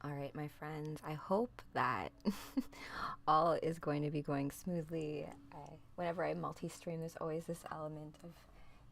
All right, my friends, I hope that all is going to be going smoothly. Whenever I multi-stream, there's always this element of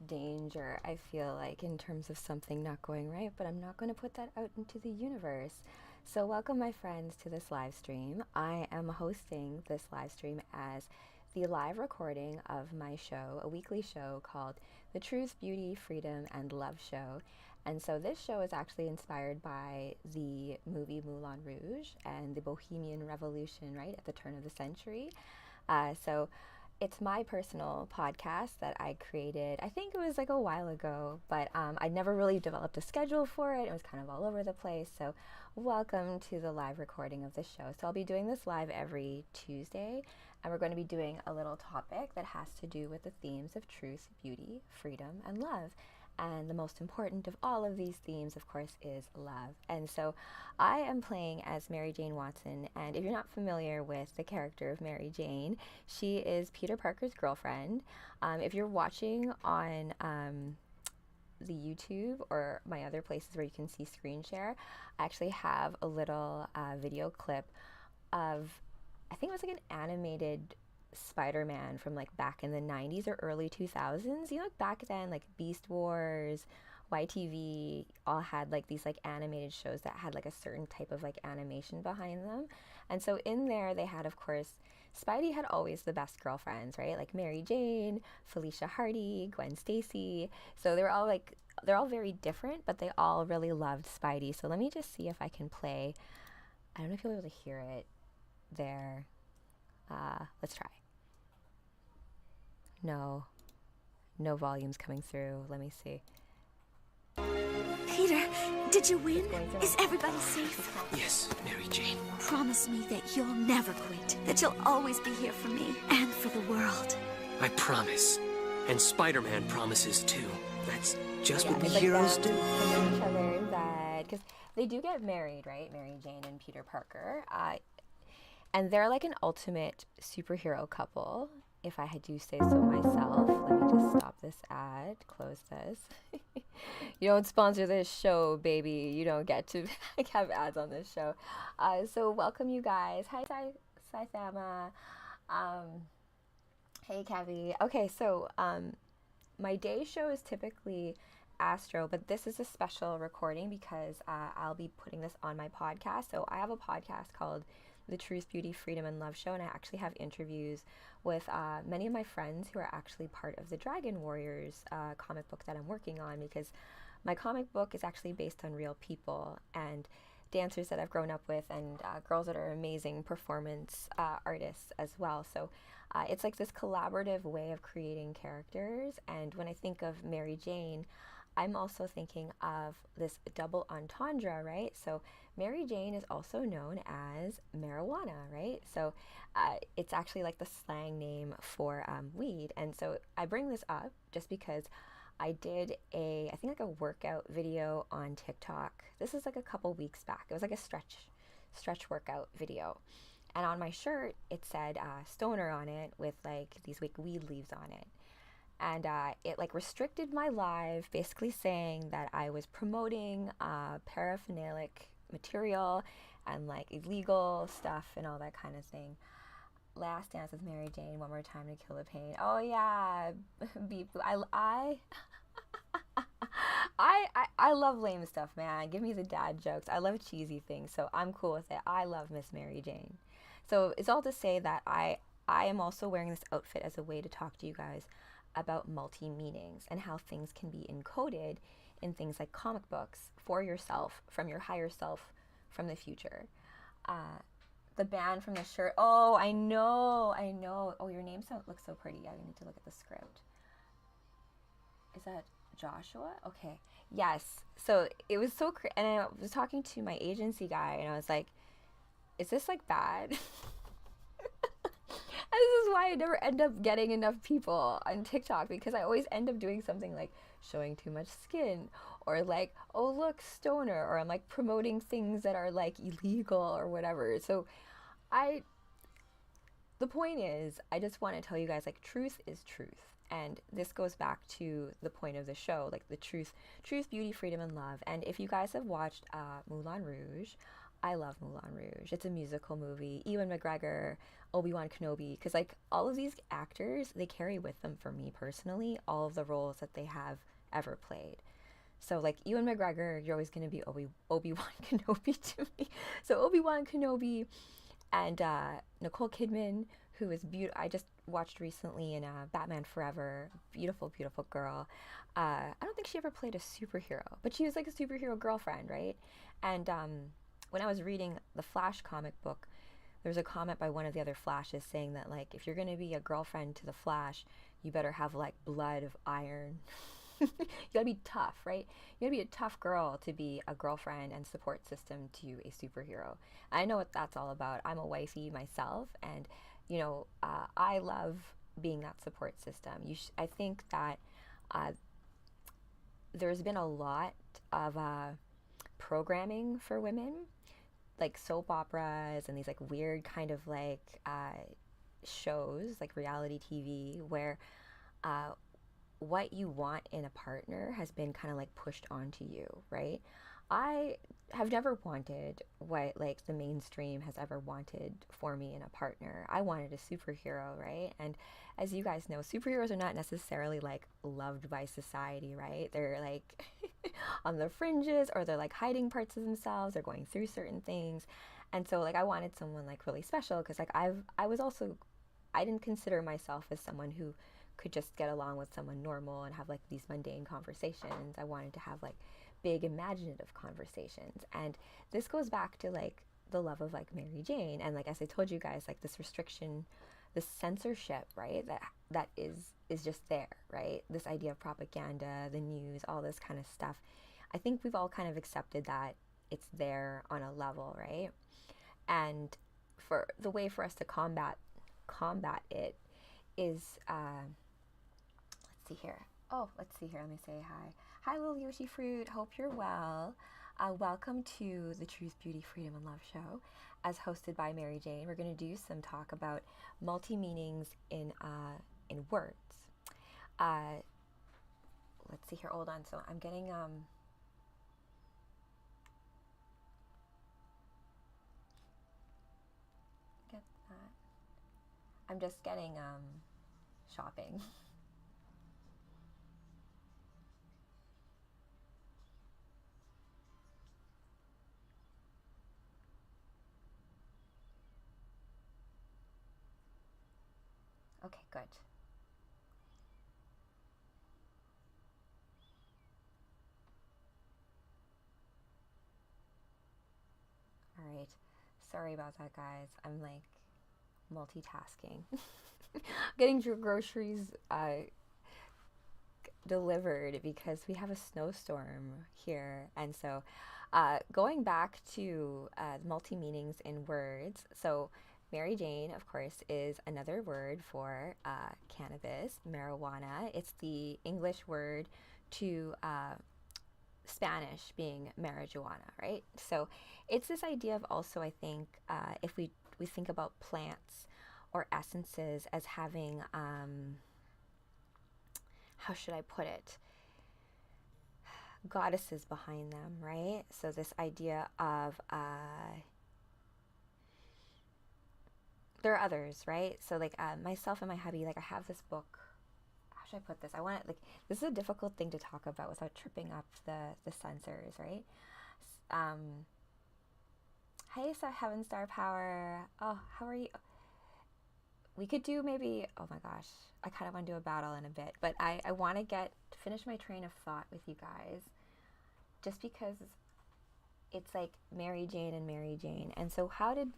danger, I feel like, in terms of something not going right, but I'm not going to put that out into the universe. So welcome, my friends, to this live stream. I am hosting this live stream as the live recording of my show, a weekly show called The Truth, Beauty, Freedom, and Love Show. And so this show is actually inspired by the movie Moulin Rouge and the Bohemian Revolution, right, at the turn of the century. So it's my personal podcast that I created. I think it was like a while ago, but I never really developed a schedule for it. It was kind of all over the place. So welcome to the live recording of this show. So I'll be doing this live every Tuesday, and we're going to be doing a little topic that has to do with the themes of truth, beauty, freedom, and love. And the most important of all of these themes, of course, is love. And so I am playing as Mary Jane Watson. And if you're not familiar with the character of Mary Jane, she is Peter Parker's girlfriend. If you're watching on the YouTube or my other places where you can see screen share, I actually have a little video clip of, I think it was like an animated Spider-Man from like back in the 90s or early 2000s. You know, back then, like Beast Wars, YTV all had like these like animated shows that had like a certain type of like animation behind them. And so in there they had, of course, Spidey had always the best girlfriends, right? Like Mary Jane, Felicia Hardy, Gwen Stacy. So they were all like, they're all very different, but they all really loved Spidey. So let me just see if I can play. I don't know if you'll be able to hear it there. Let's try. No volume's coming through. Let me see. Peter, did you win? Is everybody safe? Yes, Mary Jane. Promise me that you'll never quit, that you'll always be here for me and for the world. I promise. And Spider-Man promises too. That's just what we like heroes do. Telling each other that, because they do get married, right? Mary Jane and Peter Parker. And they're like an ultimate superhero couple, if I do say so myself. Let me just stop this ad, close this. You don't sponsor this show, baby. You don't get to have ads on this show. So welcome, you guys. Hi, Saithama. Hey, Kavi. Okay, so my day show is typically Astro, but this is a special recording because I'll be putting this on my podcast. So I have a podcast called The Truth, Beauty, Freedom, and Love Show, and I actually have interviews with many of my friends who are actually part of the Dragon Warriors comic book that I'm working on, because my comic book is actually based on real people and dancers that I've grown up with, and girls that are amazing performance artists as well. So it's like this collaborative way of creating characters. And when I think of Mary Jane, I'm also thinking of this double entendre, right? So Mary Jane is also known as marijuana, right? So it's actually like the slang name for weed. And so I bring this up just because I did I think like a workout video on TikTok. This is like a couple weeks back. It was like a stretch workout video. And on my shirt, it said stoner on it with like these like weed leaves on it. And it like restricted my live, basically saying that I was promoting paraphernalic material and like illegal stuff and all that kind of thing. Last Dance with Mary Jane, One More Time to Kill the Pain. Oh yeah, beep. I love lame stuff, man. Give me the dad jokes. I love cheesy things, so I'm cool with it. I love Miss Mary Jane. So it's all to say that I am also wearing this outfit as a way to talk to you guys about multi-meanings and how things can be encoded in things like comic books for yourself, from your higher self, from the future. The band from the shirt. Oh, I know. Oh, your name looks so pretty. I need to look at the script. Is that Joshua? Okay. Yes. So it was so and I was talking to my agency guy, and I was like, is this like bad? And this is why I never end up getting enough people on TikTok, because I always end up doing something like showing too much skin, or like, oh look, stoner, or I'm like promoting things that are like illegal or whatever. So the point is, I just want to tell you guys, like, truth is truth. And this goes back to the point of the show, like the truth, beauty, freedom, and love. And if you guys have watched Moulin Rouge, I love Moulin Rouge. It's a musical movie. Ewan McGregor, Obi-Wan Kenobi, because like all of these actors, they carry with them, for me personally, all of the roles that they have ever played. So like Ewan McGregor, you're always going to be Obi-Wan Kenobi to me. So Obi-Wan Kenobi and Nicole Kidman, who is beautiful. I just watched recently in Batman Forever. Beautiful, beautiful girl. I don't think she ever played a superhero, but she was like a superhero girlfriend, right? And when I was reading the Flash comic book, there was a comment by one of the other Flashes saying that like if you're gonna be a girlfriend to the Flash, you better have like blood of iron. You gotta be tough, right? You gotta be a tough girl to be a girlfriend and support system to a superhero. I know what that's all about. I'm a wifey myself, and you know, I love being that support system. I think that there's been a lot of programming for women, like soap operas and these like weird kind of like shows, like reality TV, where what you want in a partner has been kind of like pushed onto you, right? I have never wanted what like the mainstream has ever wanted for me in a partner. I wanted a superhero, right? And as you guys know, superheroes are not necessarily like loved by society, right? They're like on the fringes, or they're like hiding parts of themselves, they're going through certain things. And so like I wanted someone like really special, because like I didn't consider myself as someone who could just get along with someone normal and have like these mundane conversations. I wanted to have like big imaginative conversations. And this goes back to like the love of like Mary Jane, and like as I told you guys, like this restriction, this censorship, right? That is just there, right? This idea of propaganda, the news, all this kind of stuff. I think we've all kind of accepted that it's there on a level, right? And for the way for us to combat it is let's see here. Oh, let's see here. Let me say hi. Hi, little Yoshi Fruit. Hope you're well. Welcome to the Truth, Beauty, Freedom, and Love show, as hosted by Mary Jane. We're going to do some talk about multi-meanings in words. Let's see here. Hold on. So I'm getting get that. I'm just getting shopping. Okay, good. All right. Sorry about that, guys. I'm like multitasking. Getting groceries delivered because we have a snowstorm here. And so going back to multi-meanings in words. So Mary Jane, of course, is another word for cannabis, marijuana. It's the English word to Spanish being marijuana, right? So it's this idea of also, I think, if we think about plants or essences as having, how should I put it? Goddesses behind them, right? So this idea of, there are others, right? So like myself and my hubby, like I have this book. How should I put this? I want it, like, this is a difficult thing to talk about without tripping up the censors, right? Hey, so Heaven Star Power. Oh, how are you? We could do maybe, oh my gosh, I kind of want to do a battle in a bit, but I want to finish my train of thought with you guys, just because it's like Mary Jane and Mary Jane. And so how did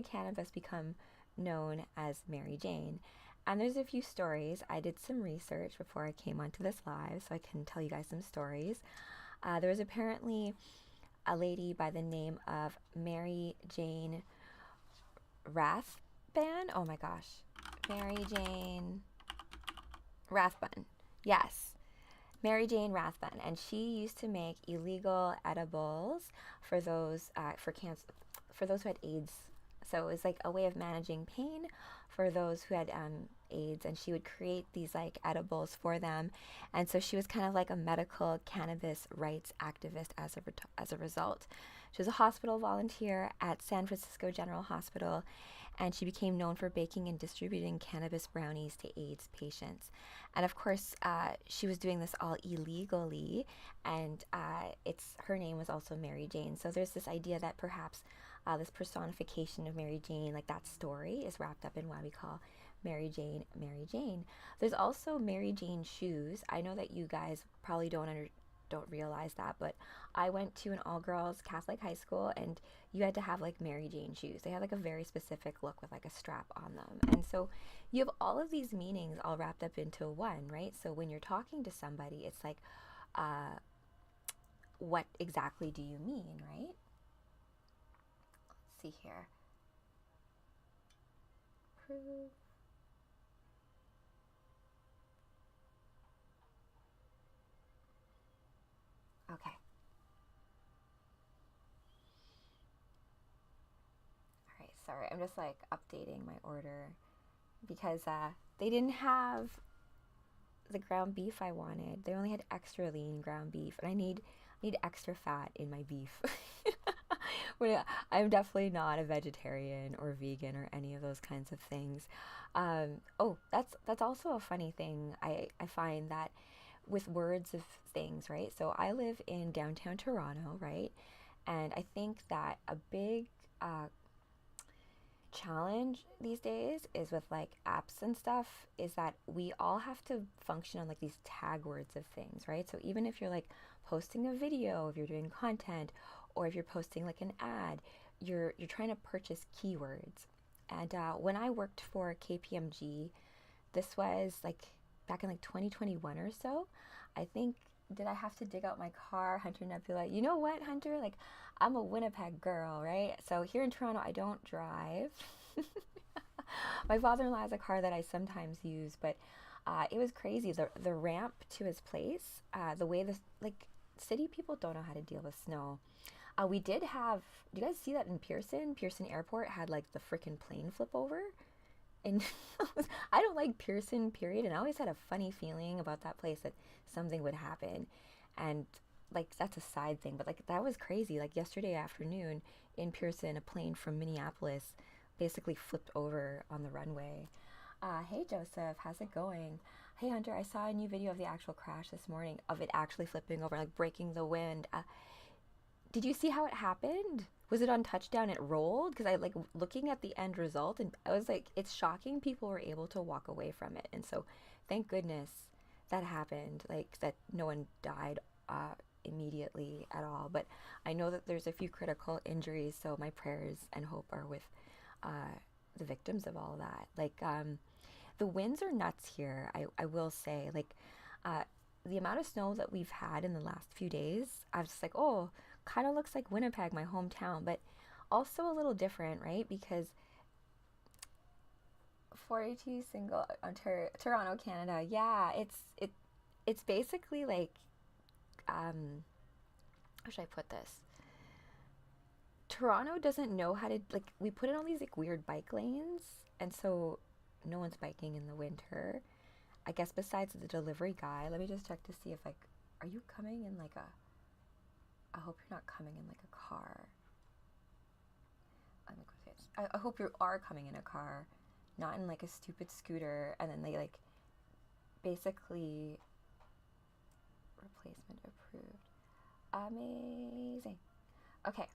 cannabis become known as Mary Jane? And there's a few stories. I did some research before I came onto this live, so I can tell you guys some stories. There was apparently a lady by the name of Mary Jane Rathbun. Oh my gosh. Mary Jane Rathbun. Yes. Mary Jane Rathbun. And she used to make illegal edibles for those for those who had AIDS. So it was like a way of managing pain for those who had AIDS, and she would create these like edibles for them. And so she was kind of like a medical cannabis rights activist as a result. She was a hospital volunteer at San Francisco General Hospital, and she became known for baking and distributing cannabis brownies to AIDS patients. And of course, she was doing this all illegally, and her name was also Mary Jane. So there's this idea that perhaps this personification of Mary Jane, like that story, is wrapped up in why we call Mary Jane Mary Jane. There's also Mary Jane shoes. I know that you guys probably don't realize that, but I went to an all-girls Catholic high school, and you had to have like Mary Jane shoes. They had like a very specific look with like a strap on them. And so you have all of these meanings all wrapped up into one, right? So when you're talking to somebody, it's like, what exactly do you mean, right? Let's see here. Prove. Okay. All right, sorry. I'm just like updating my order because they didn't have the ground beef I wanted. They only had extra lean ground beef, and I need extra fat in my beef. But I'm definitely not a vegetarian or vegan or any of those kinds of things. Oh, that's also a funny thing. I find that with words of things, right? So I live in downtown Toronto, right? And I think that a big challenge these days is with like apps and stuff is that we all have to function on like these tag words of things, right? So even if you're like posting a video, if you're doing content, or if you're posting like an ad, you're trying to purchase keywords. And when I worked for KPMG, this was like back in like 2021 or so. I think, did I have to dig out my car? Hunter Nebula, you know what, Hunter? Like, I'm a Winnipeg girl, right? So here in Toronto, I don't drive. My father-in-law has a car that I sometimes use, but it was crazy. The ramp to his place, the way like, city people don't know how to deal with snow. We did have, do you guys see that in Pearson? Pearson Airport had like the freaking plane flip over. And I don't like Pearson, period. And I always had a funny feeling about that place that something would happen. And like, that's a side thing, but like, that was crazy. Like yesterday afternoon in Pearson, a plane from Minneapolis basically flipped over on the runway. Hey Joseph, how's it going? Hey Hunter, I saw a new video of the actual crash this morning of it actually flipping over, like breaking the wind. Did you see how it happened? Was it on touchdown? It rolled? Because I like looking at the end result, and I was like, it's shocking people were able to walk away from it. And so thank goodness that happened, like that no one died immediately at all. But I know that there's a few critical injuries, so my prayers and hope are with the victims of all that. Like the winds are nuts here, I will say. Like the amount of snow that we've had in the last few days, I was just like, oh, kind of looks like Winnipeg, my hometown, but also a little different, right? Because 42 single Ontario, Toronto, Canada. Yeah, it's basically like how should I put this? Toronto doesn't know how to, like, we put in all these like weird bike lanes, and so no one's biking in the winter. I guess besides the delivery guy. Let me just check to see if like, are you coming in like a, I hope you're not coming in like a car. I hope you are coming in a car, not in like a stupid scooter, and then they like basically replacement approved. Amazing. Okay.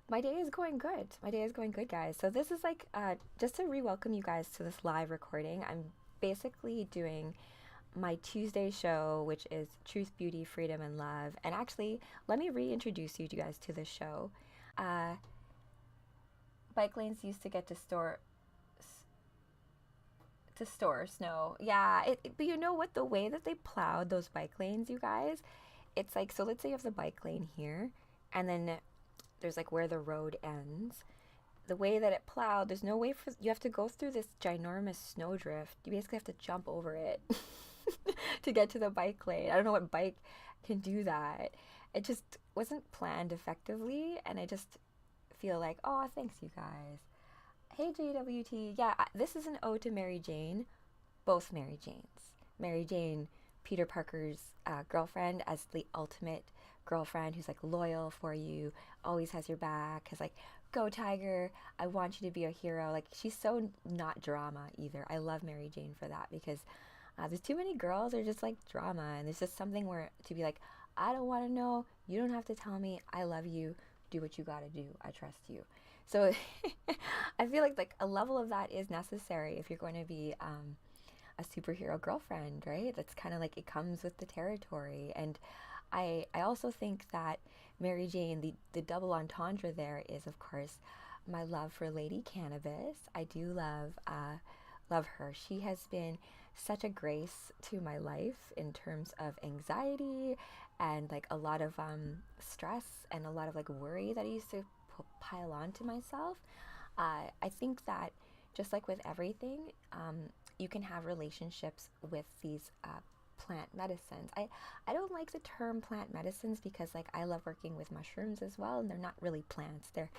My day is going good. My day is going good, guys. So this is like just to re-welcome you guys to this live recording. I'm basically doing my Tuesday show, which is Truth, Beauty, Freedom, and Love. And actually, let me reintroduce you guys to this show. Bike lanes used to get to store snow. Yeah, but you know what? The way that they plowed those bike lanes, you guys, it's like, so let's say you have the bike lane here, and then there's like where the road ends. The way that it plowed, there's no way for, you have to go through this ginormous snowdrift. You basically have to jump over it to get to the bike lane. I don't know what bike can do that. It just wasn't planned effectively, and I just feel like, oh, thanks you guys. Hey JWT, yeah, this is an ode to Mary Jane, both Mary Janes. Mary Jane Peter Parker's girlfriend as the ultimate girlfriend who's like loyal for you, always has your back, has like, go Tiger, I want you to be a hero. Like, she's so not drama either. I love Mary Jane for that, because there's too many girls that are just like drama, and there's just something where to be like, I don't want to know, you don't have to tell me, I love you, do what you gotta do, I trust you. So I feel like a level of that is necessary if you're going to be a superhero girlfriend, right? That's kind of like, it comes with the territory. And I also think that Mary Jane, the double entendre there is, of course, my love for Lady Cannabis. I do love her. She has been such a grace to my life in terms of anxiety and like a lot of stress and a lot of like worry that I used to pile on to myself. I think that just like with everything, you can have relationships with these plant medicines. I don't like the term plant medicines because like I love working with mushrooms as well, and they're not really plants. They're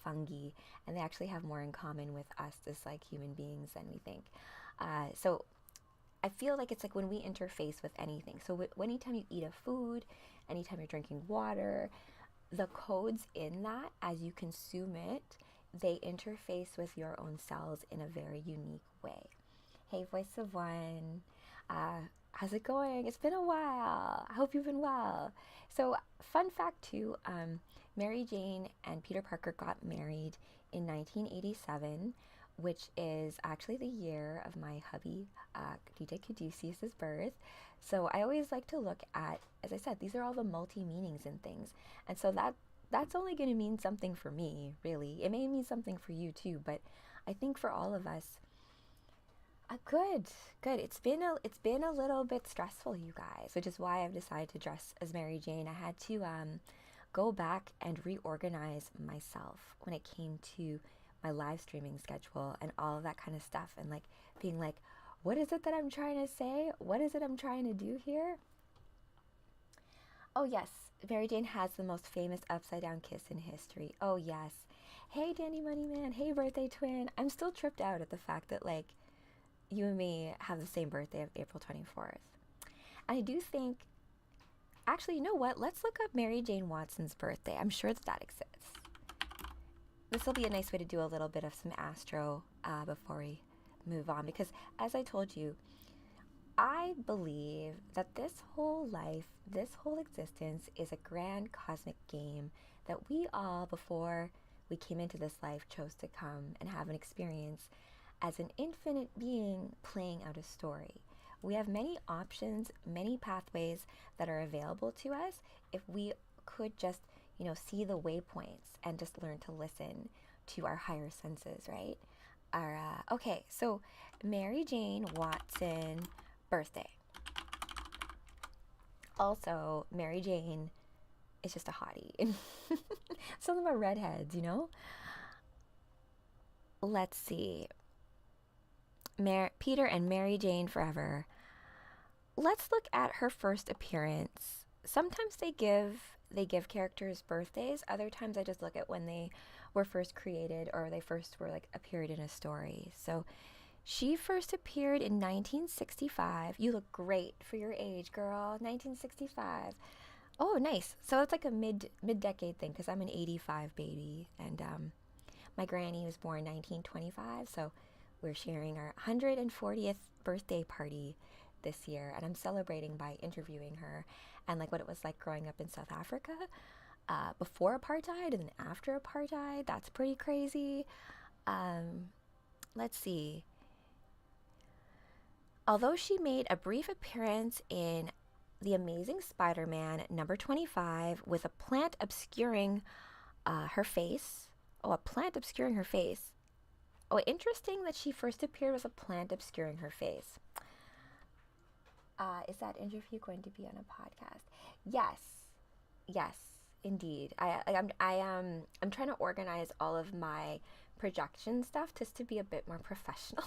fungi, and they actually have more in common with us as like human beings than we think. So I feel like it's like when we interface with anything. So anytime you eat a food, anytime you're drinking water, the codes in that as you consume it, they interface with your own cells in a very unique way. Hey, Voice of One. How's it going? It's been a while. I hope you've been well. So, fun fact too, Mary Jane and Peter Parker got married in 1987, which is actually the year of my hubby, DJ Caduceus's birth. So I always like to look at, as I said, these are all the multi-meanings in things. And so that's only going to mean something for me, really. It may mean something for you too, but I think for all of us, good. It's been a little bit stressful, you guys, which is why I've decided to dress as Mary Jane. I had to go back and reorganize myself when it came to my live streaming schedule and all of that kind of stuff, and like being like, what is it that I'm trying to say? What is it I'm trying to do here? Oh yes, Mary Jane has the most famous upside down kiss in history. Oh yes. Hey Danny Moneyman, hey birthday twin. I'm still tripped out at the fact that like you and me have the same birthday of April 24th. And I do think, actually, you know what? Let's look up Mary Jane Watson's birthday. I'm sure that exists. This will be a nice way to do a little bit of some astro before we move on, because as I told you, I believe that this whole life, this whole existence is a grand cosmic game that we all, before we came into this life, chose to come and have an experience as an infinite being playing out a story. We have many options, many pathways that are available to us if we could just, see the waypoints and just learn to listen to our higher senses, right? Okay, so Mary Jane Watson birthday. Also, Mary Jane is just a hottie. Some of them are redheads, Let's see. Peter and Mary Jane forever. Let's look at her first appearance. Sometimes they give characters birthdays. Other times I just look at when they were first created or they first were like appeared in a story. So she first appeared in 1965. You look great for your age, girl. 1965. Oh, nice. So it's like a mid-decade thing because I'm an 85 baby, and my granny was born 1925. So we're sharing our 140th birthday party this year, and I'm celebrating by interviewing her and like what it was like growing up in South Africa before apartheid and then after apartheid. That's pretty crazy. Let's see. Although she made a brief appearance in The Amazing Spider-Man number 25 with a plant obscuring her face. Oh, a plant obscuring her face. Oh, interesting that she first appeared with a plant obscuring her face. Is that interview going to be on a podcast? Yes, indeed. I'm trying to organize all of my projection stuff just to be a bit more professional.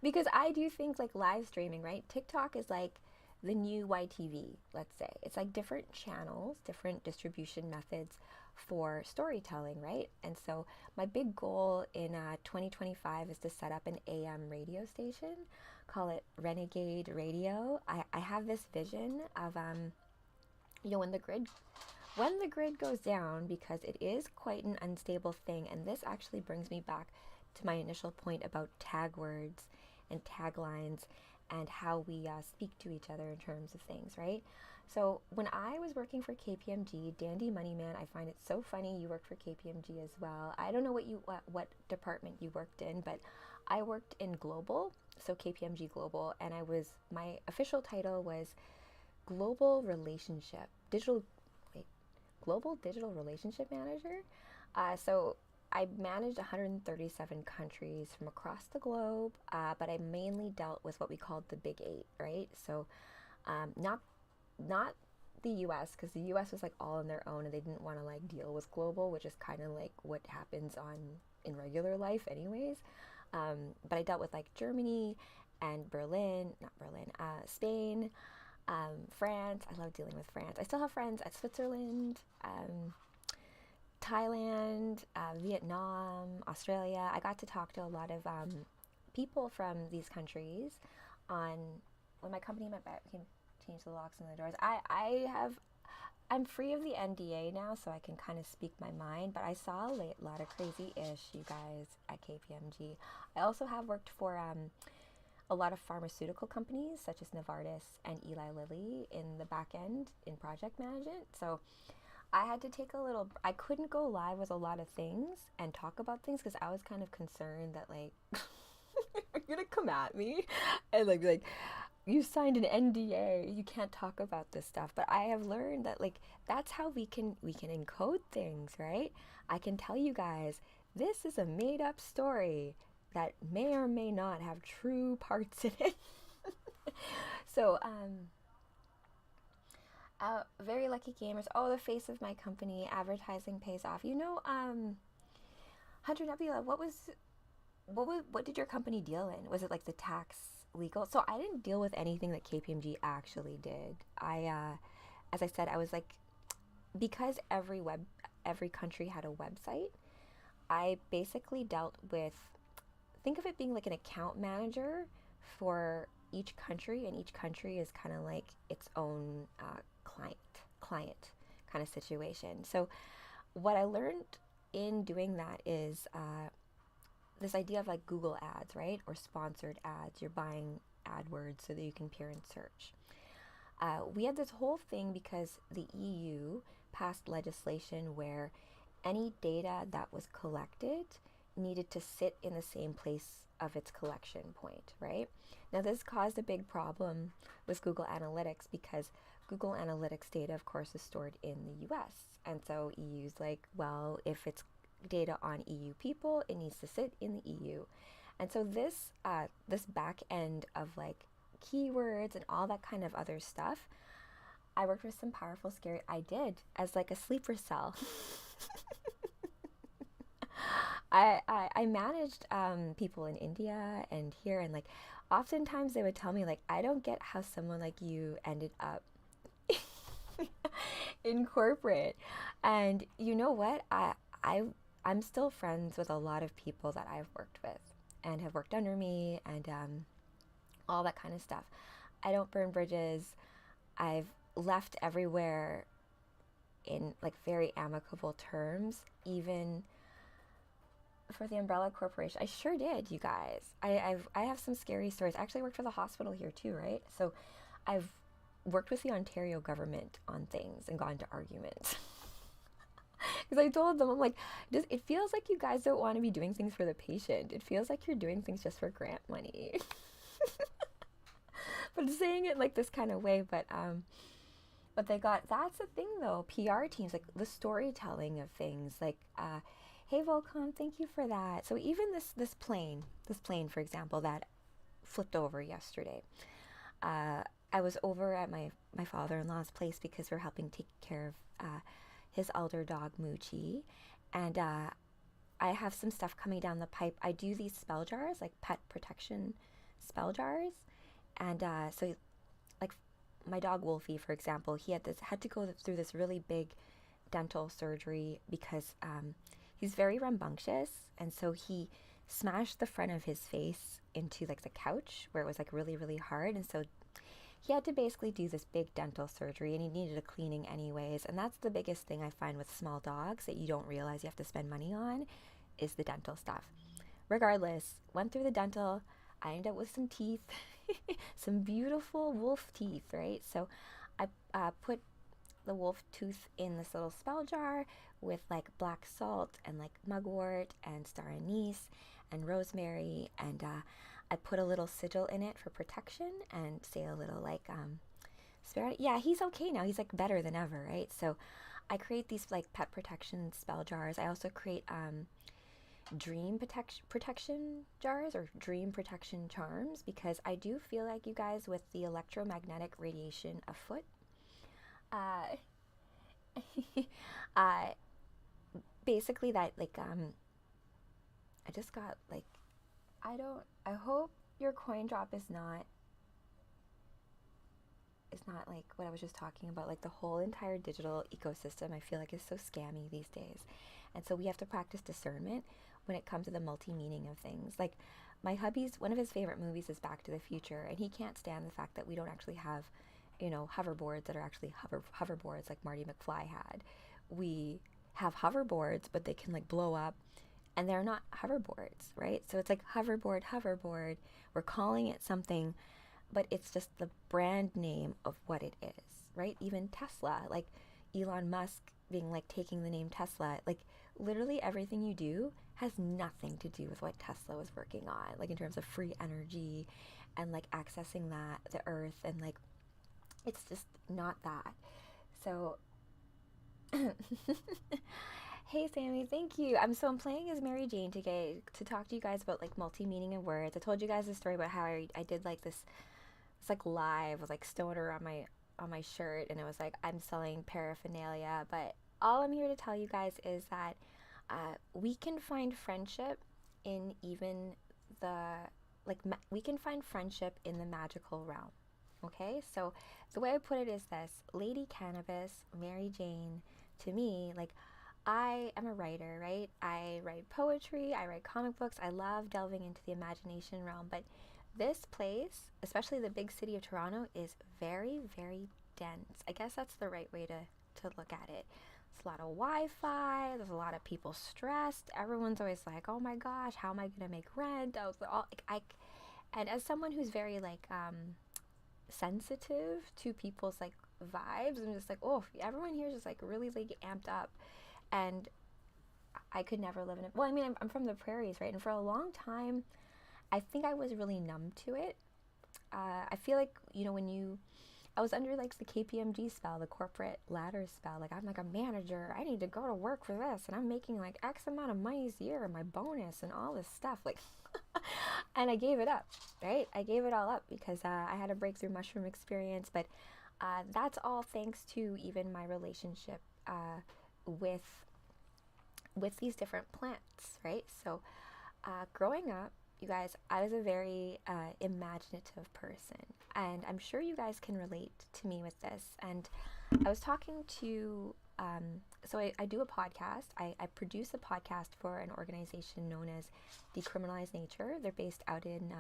Because I do think like live streaming, right? TikTok is like the new YTV, let's say. It's like different channels, different distribution methods for storytelling, right? And so my big goal in 2025 is to set up an AM radio station, call it Renegade Radio. I have this vision of, when the grid goes down, because it is quite an unstable thing, and this actually brings me back to my initial point about tag words and taglines and how we speak to each other in terms of things, right? So when I was working for KPMG, Dandy Moneyman, I find it so funny you worked for KPMG as well. I don't know what department you worked in, but I worked in Global, so KPMG Global, and my official title was Global Digital Relationship Manager. So I managed 137 countries from across the globe, but I mainly dealt with what we called the Big Eight, right? So not the US, because the US was like all on their own and they didn't want to like deal with global, which is kind of like what happens in regular life anyways. But I dealt with like Germany and Spain, France. I love dealing with France. I still have friends at Switzerland, Thailand, Vietnam, Australia. I got to talk to a lot of people from these countries on when my company went back, we can change the locks and the doors. I'm free of the NDA now, so I can kind of speak my mind, but I saw a lot of crazy ish, you guys, at KPMG. I also have worked for a lot of pharmaceutical companies such as Novartis and Eli Lilly in the back end in project management. So I had to I couldn't go live with a lot of things and talk about things because I was kind of concerned that like, you're gonna come at me and like be like, you signed an NDA, you can't talk about this stuff. But I have learned that like, that's how we can encode things, right? I can tell you guys, this is a made up story that may or may not have true parts in it. So, very lucky gamers. Oh, the face of my company. Advertising pays off. Hunter Nebula, what did your company deal in? Was it like the tax legal? So I didn't deal with anything that KPMG actually did. As I said, I was like, because every country had a website, I basically dealt with, think of it being like an account manager for each country, and each country is kind of like its own client kind of situation. So what I learned in doing that is this idea of like Google ads, right? Or sponsored ads. You're buying AdWords so that you can appear in search. We had this whole thing because the EU passed legislation where any data that was collected needed to sit in the same place of its collection point, right? Now this caused a big problem with Google Analytics because Google Analytics data, of course, is stored in the US. And so EU's like, well, if it's data on EU people, it needs to sit in the EU. And so this back end of like keywords and all that kind of other stuff, I worked with some powerful, scary, I did as like a sleeper cell. I managed people in India and here, and like oftentimes they would tell me like, I don't get how someone like you ended up in corporate. And you know what? I'm still friends with a lot of people that I've worked with and have worked under me and all that kind of stuff. I don't burn bridges. I've left everywhere in like very amicable terms, even for the Umbrella Corporation. I sure did, you guys. I have some scary stories. I actually worked for the hospital here too, right? So I've worked with the Ontario government on things and gone to arguments. Because I told them, I'm like, it feels like you guys don't want to be doing things for the patient. It feels like you're doing things just for grant money. But saying it like this kind of way, but that's the thing though, PR teams, like the storytelling of things, like, hey Volcom, thank you for that. So even this plane, for example, that flipped over yesterday, I was over at my father-in-law's place because we're helping take care of his elder dog Moochie, and I have some stuff coming down the pipe. I do these spell jars, like pet protection spell jars, and so like my dog Wolfie, for example, he had to go through this really big dental surgery because he's very rambunctious, and so he smashed the front of his face into like the couch where it was like really, really hard, and so he had to basically do this big dental surgery, and he needed a cleaning anyways. And that's the biggest thing I find with small dogs that you don't realize you have to spend money on, is the dental stuff. Regardless, went through the dental. I ended up with some teeth, some beautiful wolf teeth, right? So I put the wolf tooth in this little spell jar with like black salt and like mugwort and star anise and rosemary, and I put a little sigil in it for protection and say a little like spirit. Yeah, he's okay now. He's like better than ever, right? So I create these like pet protection spell jars. I also create dream protection jars or dream protection charms, because I do feel like, you guys, with the electromagnetic radiation afoot, uh, basically that like I just got like, I hope your coin drop is not like what I was just talking about. Like the whole entire digital ecosystem, I feel like, is so scammy these days, and so we have to practice discernment when it comes to the multi-meaning of things. Like my hubby's, one of his favorite movies is Back to the Future, and he can't stand the fact that we don't actually have, you know, hoverboards that are actually hoverboards like Marty McFly had. We have hoverboards, but they can like blow up, and they're not hoverboards, right? So it's like hoverboard. We're calling it something, but it's just the brand name of what it is, right? Even Tesla, like Elon Musk being like taking the name Tesla, like literally everything you do has nothing to do with what Tesla was working on, like in terms of free energy and like accessing the earth, and like it's just not that. So hey Sammy, thank you. I'm playing as Mary Jane today to talk to you guys about like multi-meaning of words. I told you guys the story about how I did like this, it's like live with like stoner on my shirt, and it was like I'm selling paraphernalia. But all I'm here to tell you guys is that we can find friendship in even we can find friendship in the magical realm. Okay, so the way I put it is this: Lady Cannabis, Mary Jane, to me, like, I am a writer, right? I write poetry, I write comic books, I love delving into the imagination realm, but this place, especially the big city of Toronto, is very, very dense. I guess that's the right way to look at it. It's a lot of Wi-Fi, there's a lot of people stressed, everyone's always like, oh my gosh, how am I gonna make rent? And as someone who's very like sensitive to people's like vibes, I'm just like, oh, everyone here is just like really like amped up, and I could never live in it. Well, I mean, I'm from the prairies, right? And for a long time, I think I was really numb to it. I feel like, you know, I was under like the KPMG spell, the corporate ladder spell. Like I'm like a manager. I need to go to work for this, and I'm making like X amount of money a year, and my bonus, and all this stuff. Like, and I gave it up, right? I gave it all up because I had a breakthrough mushroom experience. But that's all thanks to even my relationship with these different plants, right? So growing up, you guys, I was a very imaginative person, and I'm sure you guys can relate to me with this. And I was talking to, so I do a podcast. I produce a podcast for an organization known as Decriminalize Nature. They're based out in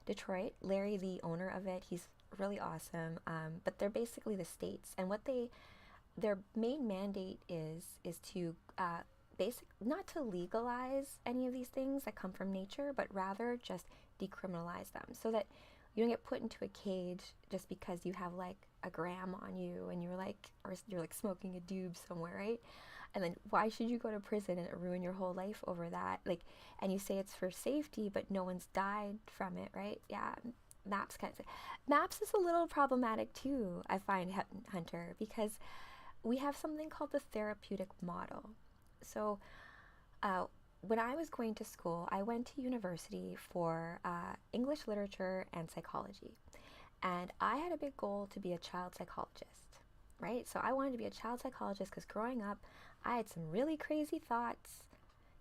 Detroit. Larry, the owner of it, he's really awesome. But they're basically the states, and what their main mandate is to not to legalize any of these things that come from nature, but rather just decriminalize them, so that you don't get put into a cage just because you have like a gram on you and you're like smoking a doob somewhere, right? And then why should you go to prison and ruin your whole life over that? Like, and you say it's for safety, but no one's died from it, right? Yeah. Maps is a little problematic too, I find, Hunter, because we have something called the therapeutic model. So when I was going to school, I went to university for English literature and psychology. And I had a big goal to be a child psychologist, right? So I wanted to be a child psychologist because growing up, I had some really crazy thoughts.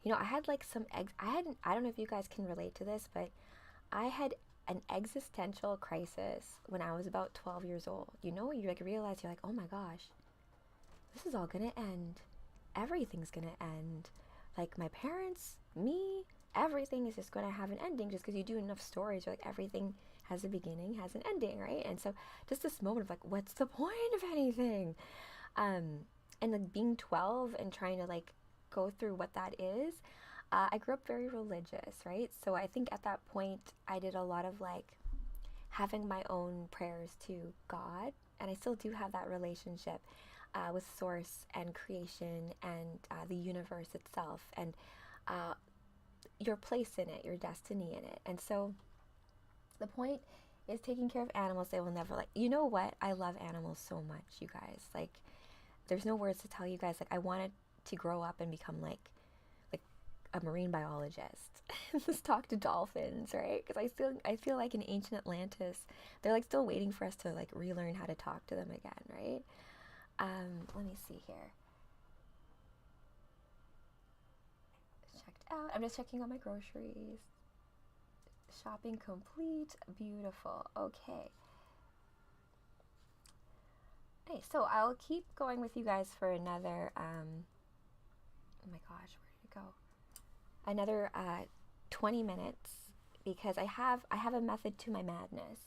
You know, I had like some I don't know if you guys can relate to this, but I had an existential crisis when I was about 12 years old. You know, you like realize, you're like, oh my gosh, this is all gonna end. Everything's gonna end. Like my parents, me, everything is just gonna have an ending, just because you do enough stories. You're like, everything has a beginning, has an ending, right? And so just this moment of like, what's the point of anything? And like being 12 and trying to like go through what that is. I grew up very religious, right? So I think at that point I did a lot of like having my own prayers to God, and I still do have that relationship with source and creation and the universe itself, and your place in it, your destiny in it. And so the point is taking care of animals. They will never like, you know what? I love animals so much, you guys. Like, there's no words to tell you guys. Like, I wanted to grow up and become like a marine biologist. Just talk to dolphins, right? Because I feel like in ancient Atlantis, they're like still waiting for us to like relearn how to talk to them again, right? Let me see here. Checked out. I'm just checking out my groceries. Shopping complete. Beautiful. Okay. Hey, so I'll keep going with you guys for another, oh my gosh, where did it go? Another 20 minutes, because I have a method to my madness.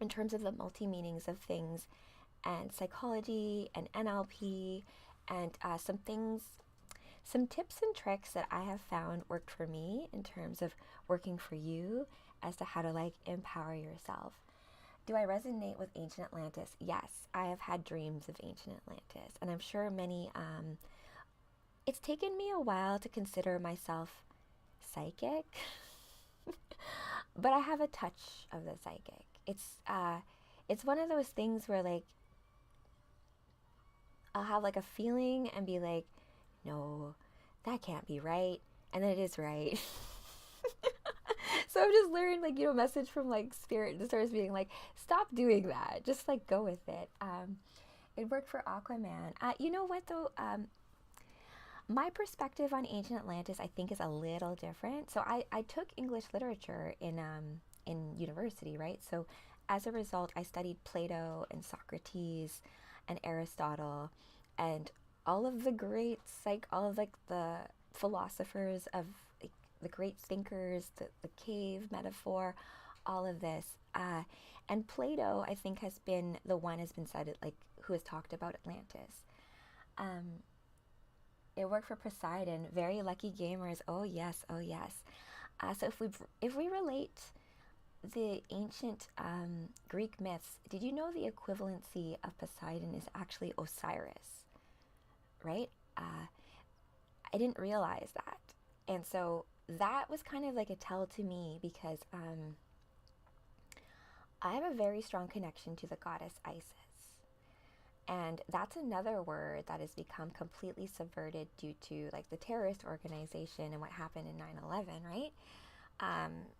In terms of the multi-meanings of things and psychology and NLP and some tips and tricks that I have found worked for me in terms of working for you as to how to like empower yourself. Do I resonate with ancient Atlantis? Yes, I have had dreams of ancient Atlantis, and I'm sure many, it's taken me a while to consider myself psychic, but I have a touch of the psychic. It's one of those things where like I'll have like a feeling and be like, no, that can't be right, and then it is right. So I've just learned, like, you know, message from like spirit just starts being like, stop doing that, just like go with it. It worked for Aquaman. You know what though, my perspective on ancient Atlantis I think is a little different. So I took English literature in university, right? So as a result I studied Plato and Socrates and Aristotle and all of the greats, like all of like the philosophers of like, the great thinkers, the cave metaphor, all of this. And Plato, I think, has been the one has been said like who has talked about Atlantis. It worked for Poseidon. Very lucky gamers. Oh yes, oh yes. So if we relate the ancient Greek myths, did you know the equivalency of Poseidon is actually Osiris? Right? I didn't realize that. And so that was kind of like a tell to me, because I have a very strong connection to the goddess Isis. And that's another word that has become completely subverted due to like the terrorist organization and what happened in 9/11, right?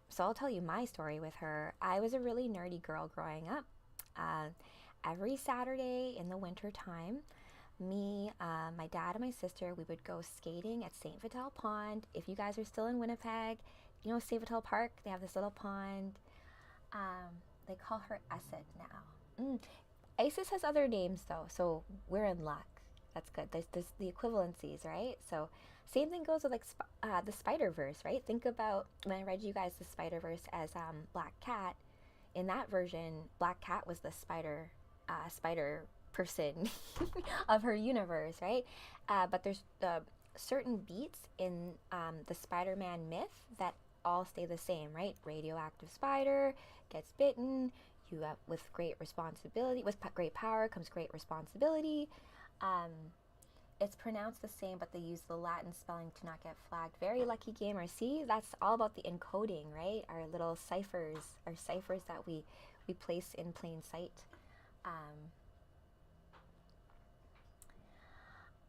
So I'll tell you my story with her. I was a really nerdy girl growing up. Every Saturday in the winter time, me, my dad, and my sister, we would go skating at St. Vital Pond. If you guys are still in Winnipeg, you know St. Vital Park, they have this little pond. They call her Esset now. Isis has other names though, so we're in luck. That's good. There's the equivalencies, right? So same thing goes with like the Spider-Verse, right? Think about when I read you guys the Spider-Verse as Black Cat. In that version, Black Cat was the spider person of her universe, right? But there's certain beats in the Spider-Man myth that all stay the same, right? Radioactive spider gets bitten. You have, with great responsibility, with great power comes great responsibility. It's pronounced the same, but they use the Latin spelling to not get flagged. Very lucky gamer. See, that's all about the encoding, right? Our little ciphers, that we place in plain sight.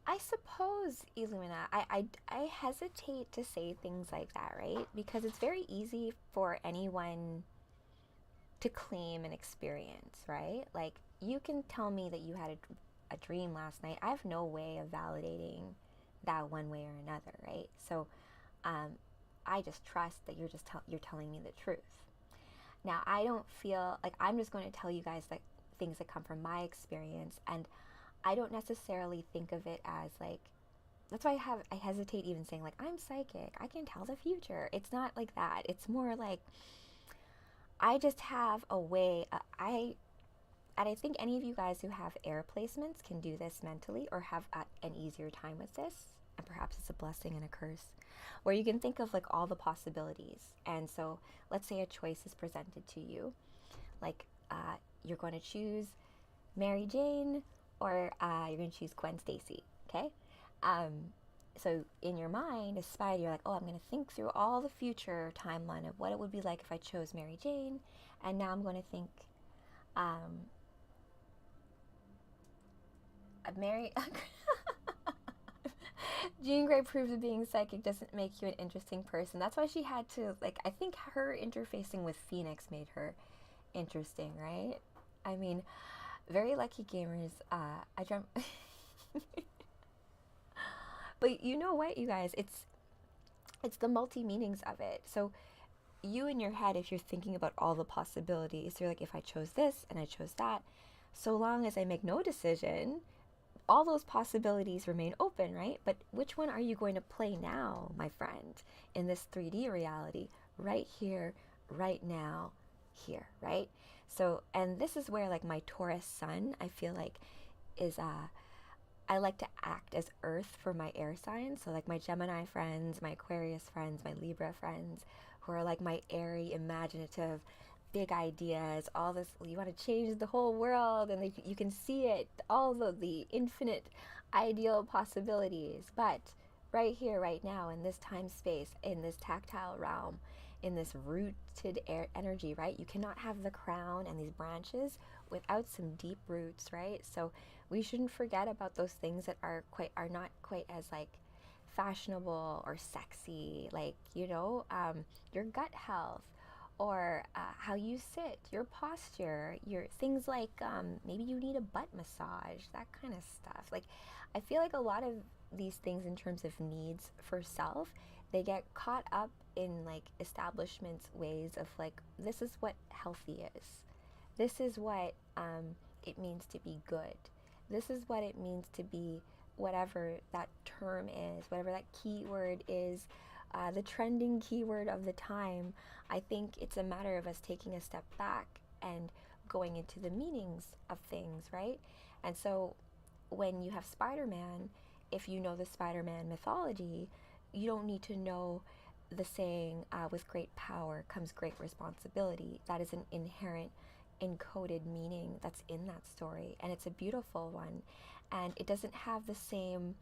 I suppose, Illumina, I hesitate to say things like that, right? Because it's very easy for anyone to claim an experience, right? Like, you can tell me that you had a dream last night. I have no way of validating that one way or another, right? So I just trust that you're telling me the truth. Now, I don't feel like I'm just going to tell you guys like things that come from my experience, and I don't necessarily think of it as like, that's why I hesitate even saying like I'm psychic, I can tell the future. It's not like that. It's more like I just have a way. And I think any of you guys who have air placements can do this mentally or have an easier time with this. And perhaps it's a blessing and a curse, where you can think of like all the possibilities. And so let's say a choice is presented to you. Like you're going to choose Mary Jane or you're going to choose Gwen Stacy. Okay? So in your mind, as Spider, you're like, oh, I'm going to think through all the future timeline of what it would be like if I chose Mary Jane. And now I'm going to think Mary... Jean Grey proves that being psychic doesn't make you an interesting person. That's why she had to, like, I think her interfacing with Phoenix made her interesting, right? I mean, very lucky gamers. I dreamt... But you know what, you guys? It's the multi-meanings of it. So you in your head, if you're thinking about all the possibilities, you're like, if I chose this and I chose that, so long as I make no decision, all those possibilities remain open, right? But which one are you going to play now, my friend, in this 3D reality? Right here, right now, here, right? So, and this is where like my Taurus sun, I feel like is, I like to act as earth for my air signs. So like my Gemini friends, my Aquarius friends, my Libra friends, who are like my airy, imaginative, big ideas, all this, you want to change the whole world, and you can see it, all the infinite ideal possibilities. But right here, right now, in this time space, in this tactile realm, in this rooted energy, right? You cannot have the crown and these branches without some deep roots, right? So we shouldn't forget about those things that are not quite as like fashionable or sexy, like, you know, your gut health, or how you sit, your posture, your things like maybe you need a butt massage, that kind of stuff. Like, I feel like a lot of these things in terms of needs for self, they get caught up in like establishments' ways of like, this is what healthy is. This is what it means to be good. This is what it means to be whatever that term is, whatever that keyword is, the trending keyword of the time. I think it's a matter of us taking a step back and going into the meanings of things, right? And so when you have Spider-Man, if you know the Spider-Man mythology, you don't need to know the saying, with great power comes great responsibility. That is an inherent encoded meaning that's in that story, and it's a beautiful one, and it doesn't have the same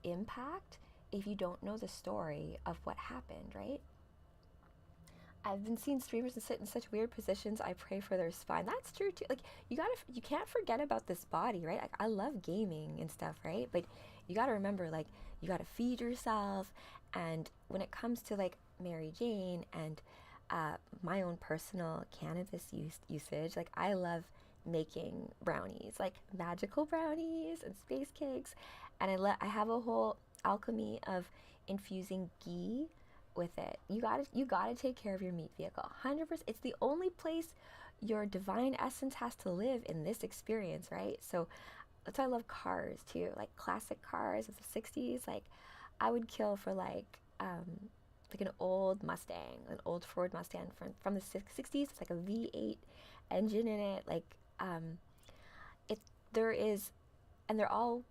impact if you don't know the story of what happened, right? I've been seeing streamers that sit in such weird positions, I pray for their spine. That's true too. Like, you can't forget about this body, right? Like, I love gaming and stuff, right? But you gotta remember, like, you gotta feed yourself. And when it comes to like Mary Jane and my own personal cannabis usage, like, I love making brownies, like magical brownies and space cakes. And I have a whole alchemy of infusing ghee with it. You gotta take care of your meat vehicle, 100%. It's the only place your divine essence has to live in this experience, right? So that's why I love cars too, like classic cars of the 60s. Like, I would kill for like an old Mustang, an old Ford Mustang from the 60s. It's like a V8 engine in it. Like, there is, and they're all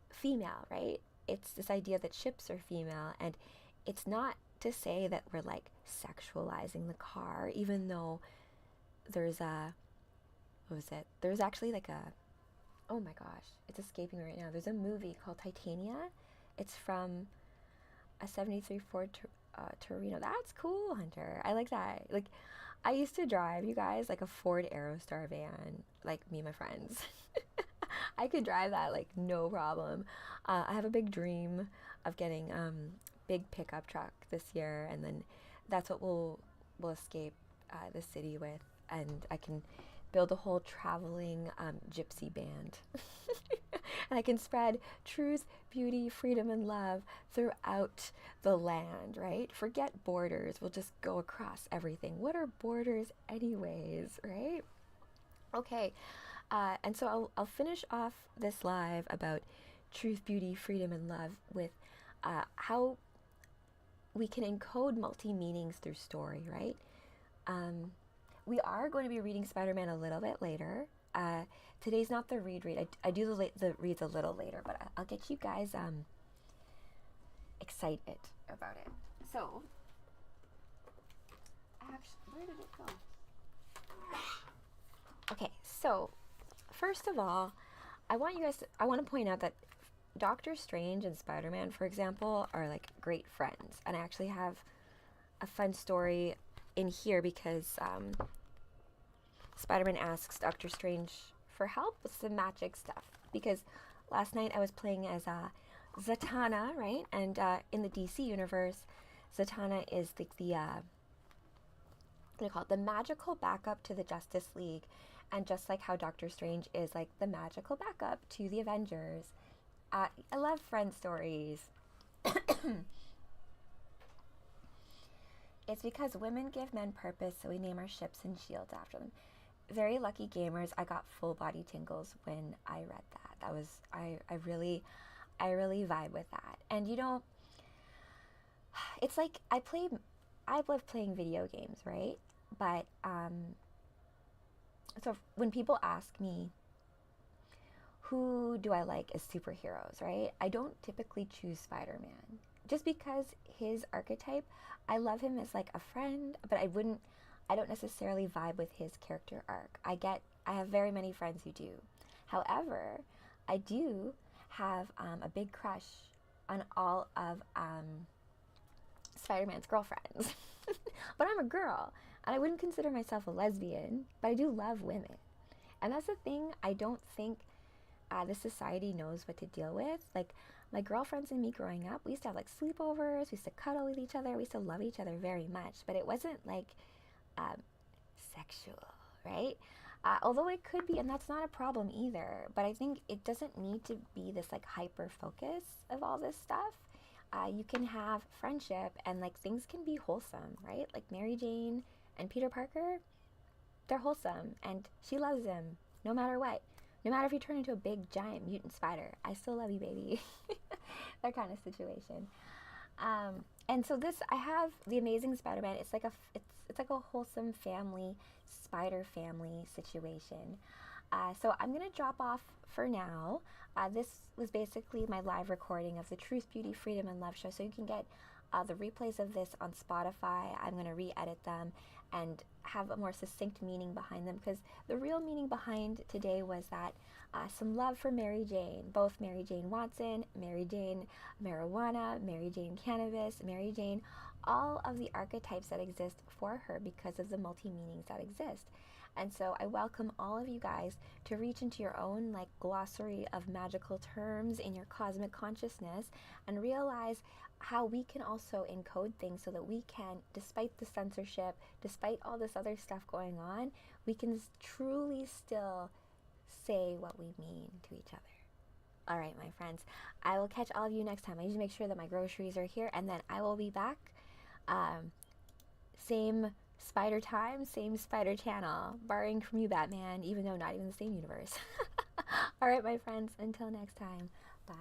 female, right? It's this idea that ships are female, and it's not to say that we're like sexualizing the car, even though there's there's actually like oh my gosh, it's escaping me right now. There's a movie called Titania. It's from a 73 Ford Torino. That's cool, Hunter. I like that. Like, I used to drive, you guys, like a Ford Aerostar van, like me and my friends. I could drive that like no problem. I have a big dream of getting big pickup truck this year, and then that's what we'll escape the city with, and I can build a whole traveling gypsy band. And I can spread truth, beauty, freedom, and love throughout the land, right? Forget borders. We'll just go across everything. What are borders anyways, right? Okay. And so I'll finish off this live about truth, beauty, freedom, and love with how we can encode multi-meanings through story, right? We are going to be reading Spider-Man a little bit later. Today's not the read. I do the reads a little later, but I'll get you guys excited about it. So, actually, where did it go? Okay, so first of all, I want to point out that Doctor Strange and Spider-Man, for example, are like great friends. And I actually have a fun story in here because Spider-Man asks Doctor Strange for help with some magic stuff. Because last night I was playing as Zatanna, right? And in the DC universe, Zatanna is what do you call it? The magical backup to the Justice League. And just like how Doctor Strange is like the magical backup to the Avengers. I love friend stories. It's because women give men purpose, so we name our ships and shields after them. Very lucky gamers. I got full body tingles when I read that. That was I really vibe with that. And you know, it's like I love playing video games, right? But so when people ask me, who do I like as superheroes, right? I don't typically choose Spider-Man. Just because his archetype, I love him as like a friend, but I don't necessarily vibe with his character arc. I have very many friends who do. However, I do have a big crush on all of Spider-Man's girlfriends. But I'm a girl, and I wouldn't consider myself a lesbian, but I do love women. And that's the thing I don't think this society knows what to deal with. Like, my girlfriends and me growing up, we used to have like sleepovers, we used to cuddle with each other, we used to love each other very much, but it wasn't like sexual, right? Although it could be, and that's not a problem either, but I think it doesn't need to be this like hyper focus of all this stuff. You can have friendship and like things can be wholesome, right? Like Mary Jane and Peter Parker, they're wholesome and she loves him no matter what. No matter if you turn into a big giant mutant spider, I still love you, baby. That kind of situation. And so I have the Amazing Spider-Man. It's like a wholesome family, spider family situation. So I'm gonna drop off for now. This was basically my live recording of the Truth, Beauty, Freedom, and Love show. So you can get the replays of this on Spotify. I'm gonna re-edit them and have a more succinct meaning behind them, because the real meaning behind today was that some love for Mary Jane, both Mary Jane Watson, Mary Jane Marijuana, Mary Jane Cannabis, Mary Jane, all of the archetypes that exist for her because of the multi-meanings that exist. And so I welcome all of you guys to reach into your own like glossary of magical terms in your cosmic consciousness and realize how we can also encode things so that we can, despite the censorship, despite all this other stuff going on, we can truly still say what we mean to each other. All right, my friends, I will catch all of you next time. I need to make sure that my groceries are here, and then I will be back. Same spider time, same spider channel, barring from you, Batman, even though not even the same universe. All right, my friends, until next time, bye.